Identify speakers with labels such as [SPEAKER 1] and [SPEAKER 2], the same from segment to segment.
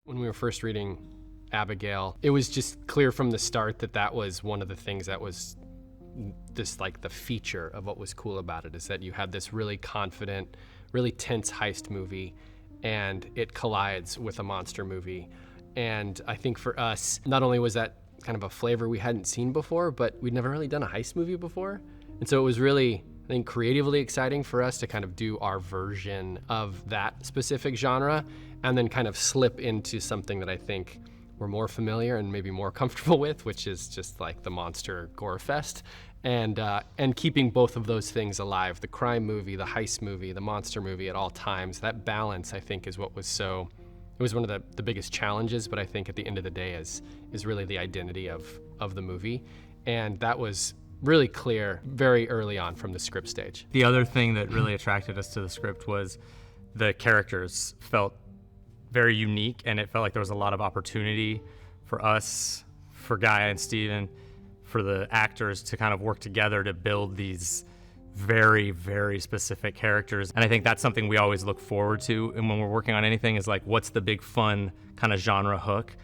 [SPEAKER 1] When we were first reading Abigail, it was just clear from the start that that was one of the things that was this, like, the feature of what was cool about it, is that you had this really confident, really tense heist movie, and it collides with a monster movie. And I think for us, not only was that kind of a flavor we hadn't seen before, but we'd never really done a heist movie before. And so it was really, I think, creatively exciting for us to kind of do our version of that specific genre, and then kind of slip into something that I think we're more familiar and maybe more comfortable with, which is just like the monster gore fest, and keeping both of those things alive, the crime movie, the heist movie, the monster movie at all times. That balance, I think, is what was so, it was one of the biggest challenges, but I think at the end of the day is really the identity of the movie. And that was really clear very early on from the script stage.
[SPEAKER 2] The other thing that really attracted us to the script was the characters felt very unique, and it felt like there was a lot of opportunity for us, for Guy and Steven, for the actors to kind of work together to build these very, very specific characters. And I think that's something we always look forward to, and when we're working on anything, is like, what's the big fun kind of genre hook?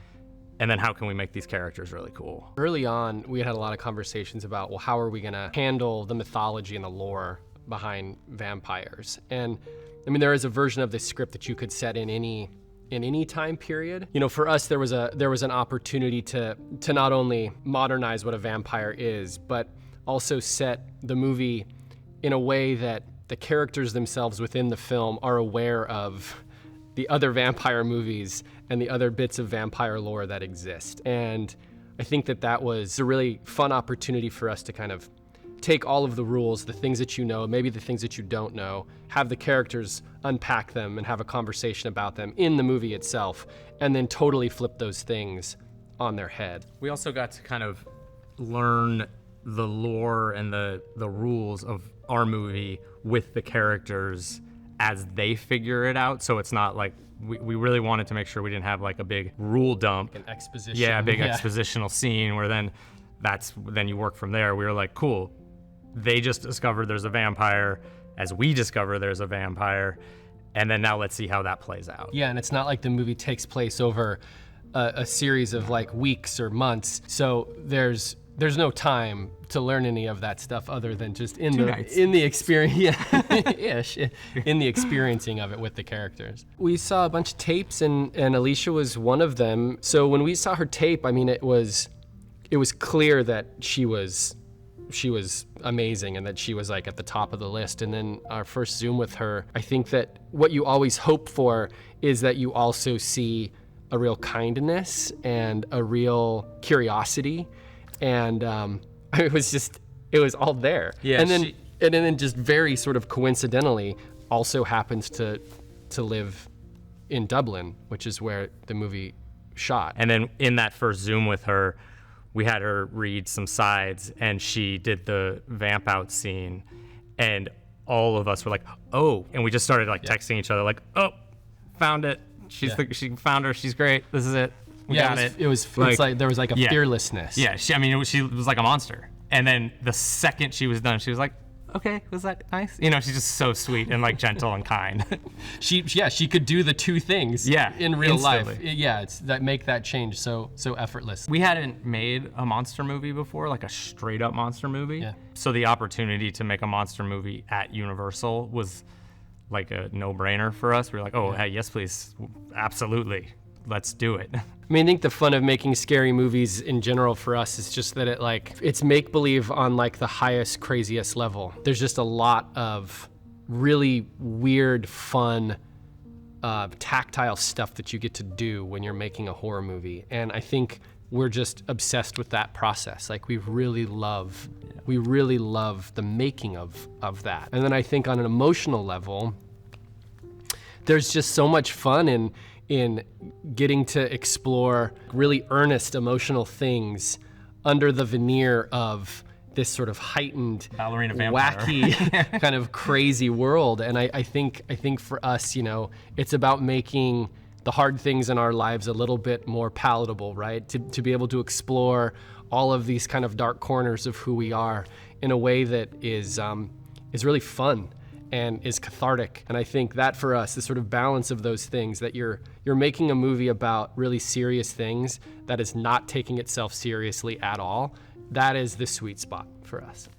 [SPEAKER 2] And then how can we make these characters really cool?
[SPEAKER 1] Early on, we had a lot of conversations about, well, how are we gonna handle the mythology and the lore behind vampires? And I mean, there is a version of this script that you could set in any time period. You know, for us, there was an opportunity to not only modernize what a vampire is, but also set the movie in a way that the characters themselves within the film are aware of the other vampire movies and the other bits of vampire lore that exist. And I think that was a really fun opportunity for us to kind of take all of the rules, the things that you know, maybe the things that you don't know, have the characters unpack them and have a conversation about them in the movie itself, and then totally flip those things on their head.
[SPEAKER 2] We also got to kind of learn the lore and the rules of our movie with the characters as they figure it out. So it's not like, we really wanted to make sure we didn't have like a big rule dump.
[SPEAKER 1] An exposition.
[SPEAKER 2] Yeah, a big expositional scene where then you work from there. We were like, cool, they just discovered there's a vampire as we discover there's a vampire, and then now let's see how that plays out.
[SPEAKER 1] Yeah, and it's not like the movie takes place over a series of like weeks or months, so there's no time to learn any of that stuff other than just in the experience, in the experiencing of it with the characters. We saw a bunch of tapes, and Alicia was one of them. So when we saw her tape, I mean, it was clear that she was amazing and that she was like at the top of the list. And then our first Zoom with her, I think that what you always hope for is that you also see a real kindness and a real curiosity. And it was all there.
[SPEAKER 2] Yeah,
[SPEAKER 1] and then just very sort of coincidentally also happens to live in Dublin, which is where the movie shot.
[SPEAKER 2] And then in that first Zoom with her, we had her read some sides, and she did the vamp out scene, and all of us were like, oh, and we just started like texting each other like, oh, found it. She found her. She's great. This is it. We got it.
[SPEAKER 1] It was like there was like a fearlessness.
[SPEAKER 2] Yeah, she was like a monster. And then the second she was done, she was like, okay, was that nice? You know, she's just so sweet and like gentle and kind.
[SPEAKER 1] She could do the two things in real
[SPEAKER 2] instantly.
[SPEAKER 1] life. Yeah, it's that make that change so effortless.
[SPEAKER 2] We hadn't made a monster movie before, like a straight up monster movie.
[SPEAKER 1] Yeah.
[SPEAKER 2] So the opportunity to make a monster movie at Universal was like a no-brainer for us. We were like, oh, hey, yes, please, absolutely. Let's do it.
[SPEAKER 1] I mean, I think the fun of making scary movies in general for us is just that it's make-believe on like the highest, craziest level. There's just a lot of really weird, fun, tactile stuff that you get to do when you're making a horror movie. And I think we're just obsessed with that process. Like we really love the making of that. And then I think on an emotional level, there's just so much fun in getting to explore really earnest emotional things under the veneer of this sort of heightened,
[SPEAKER 2] ballerina vampire,
[SPEAKER 1] wacky, kind of crazy world. And I think for us, you know, it's about making the hard things in our lives a little bit more palatable, right? To be able to explore all of these kind of dark corners of who we are in a way that is really fun and is cathartic. And I think that for us, the sort of balance of those things, that you're making a movie about really serious things that is not taking itself seriously at all, that is the sweet spot for us.